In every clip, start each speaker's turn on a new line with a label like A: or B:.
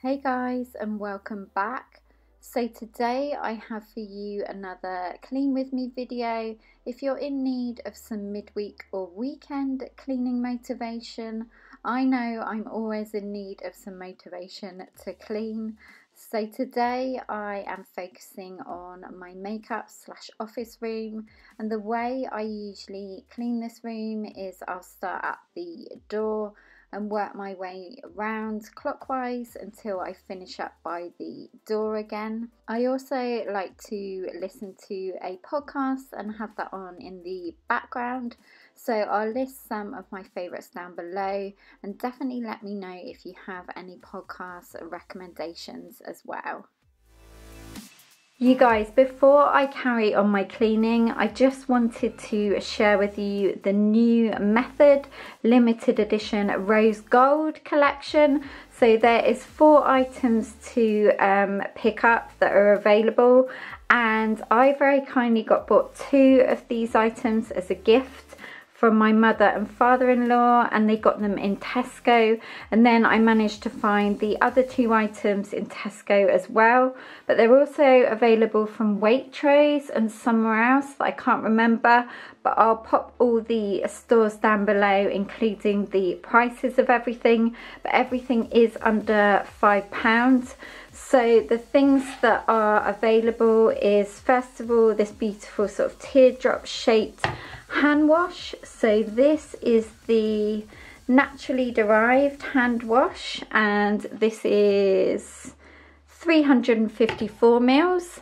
A: Hey guys, and welcome back. So today I have for you another clean with me video. If you're in need of some midweek or weekend cleaning motivation, I know I'm always in need of some motivation to clean. So today I am focusing on my makeup / office room, and the way I usually clean this room is I'll start at the door and work my way around clockwise until I finish up by the door again. I also like to listen to a podcast and have that on in the background. So I'll list some of my favourites down below, and definitely let me know if you have any podcast recommendations as well. You guys, before I carry on my cleaning, I just wanted to share with you the new Method limited edition rose gold collection. So there is 4 items to pick up that are available, and I very kindly bought 2 of these items as a gift from my mother and father-in-law, and they got them in Tesco, and then I managed to find the other 2 items in Tesco as well, but they're also available from Waitrose and somewhere else that I can't remember, but I'll pop all the stores down below including the prices of everything, but everything is under £5. So the things that are available is, first of all, this beautiful sort of teardrop shaped hand wash. So this is the naturally derived hand wash, and this is 354 mils.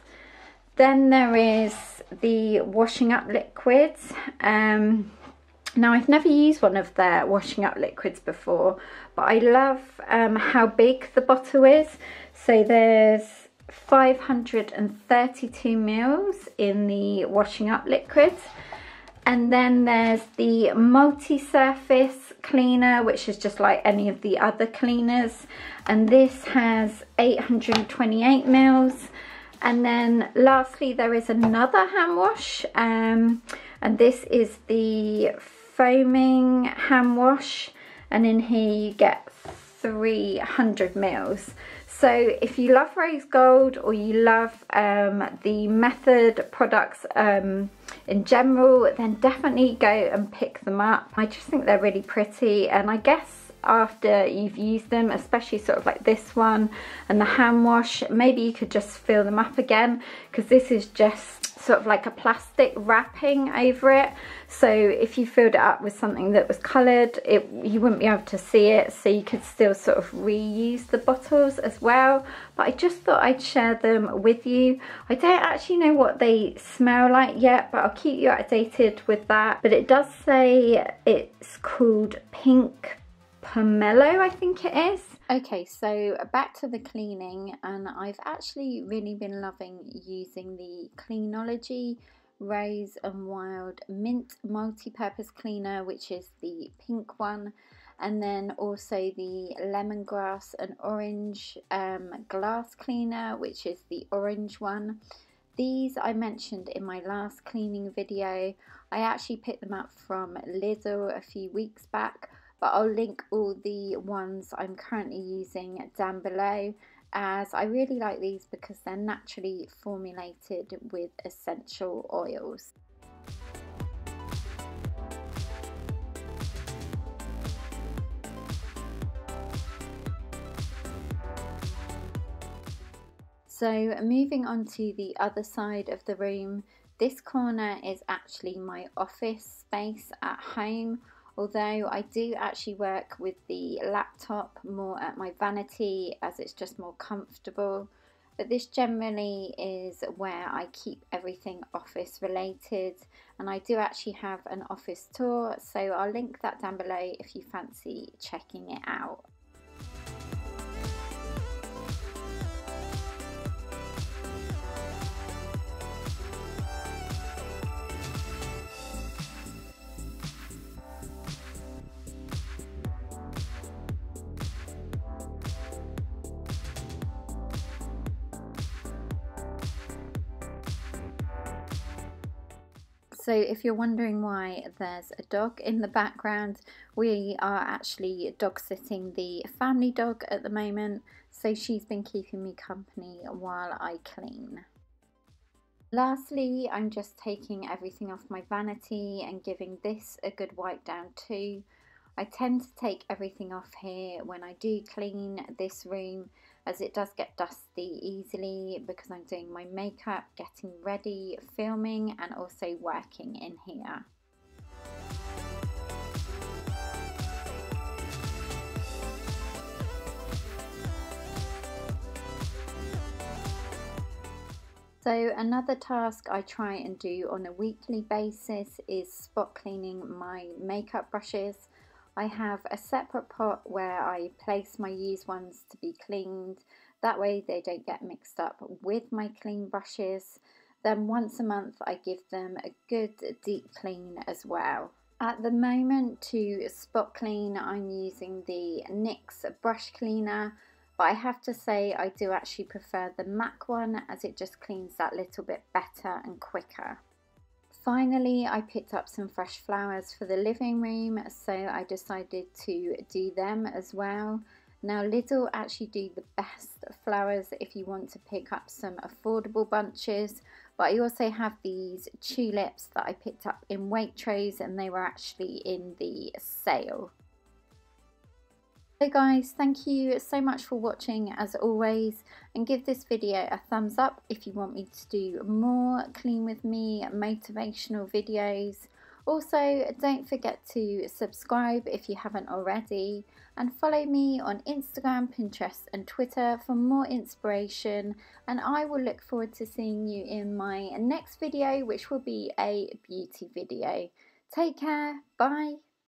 A: Then there is the washing up liquids. Now I've never used one of their washing up liquids before, but I love how big the bottle is. So there's 532 mils in the washing up liquids. And then there's the multi-surface cleaner, which is just like any of the other cleaners. And this has 828 mils. And then lastly, there is another hand wash. And this is the foaming hand wash. And in here you get 300 mils. So if you love rose gold, or you love the Method products in general, then definitely go and pick them up. I just think they're really pretty, and I guess after you've used them, especially sort of like this one and the hand wash, maybe you could just fill them up again, because this is just sort of like a plastic wrapping over it. So if you filled it up with something that was coloured, you wouldn't be able to see it, so you could still sort of reuse the bottles as well. But I just thought I'd share them with you. I don't actually know what they smell like yet, but I'll keep you updated with that. But it does say it's called Pink Pomelo, I think it is. Okay, so back to the cleaning, and I've actually really been loving using the Cleanology Rose and Wild Mint multi-purpose cleaner, which is the pink one, and then also the lemongrass and orange glass cleaner, which is the orange one. These I mentioned in my last cleaning video. I actually picked them up from Lidl a few weeks back, but I'll link all the ones I'm currently using down below, as I really like these because they're naturally formulated with essential oils. So moving on to the other side of the room, this corner is actually my office space at home. Although I do actually work with the laptop more at my vanity, as it's just more comfortable. But this generally is where I keep everything office related, and I do actually have an office tour, so I'll link that down below if you fancy checking it out. So if you're wondering why there's a dog in the background, we are actually dog sitting the family dog at the moment. so she's been keeping me company while I clean. Lastly, I'm just taking everything off my vanity and giving this a good wipe down too. I tend to take everything off here when I do clean this room, as it does get dusty easily because I'm doing my makeup, getting ready, filming and also working in here. So another task I try and do on a weekly basis is spot cleaning my makeup brushes. I have a separate pot where I place my used ones to be cleaned. That way they don't get mixed up with my clean brushes. Then once a month I give them a good deep clean as well. At the moment, to spot clean, I'm using the NYX brush cleaner, but I have to say I do actually prefer the MAC one, as it just cleans that little bit better and quicker. Finally, I picked up some fresh flowers for the living room, so I decided to do them as well. Now Lidl actually do the best flowers if you want to pick up some affordable bunches, but I also have these tulips that I picked up in Waitrose and they were actually in the sale. So guys, thank you so much for watching as always, and give this video a thumbs up if you want me to do more clean with me motivational videos. Also, don't forget to subscribe if you haven't already, and follow me on Instagram, Pinterest and Twitter for more inspiration, and I will look forward to seeing you in my next video, which will be a beauty video. Take care, bye.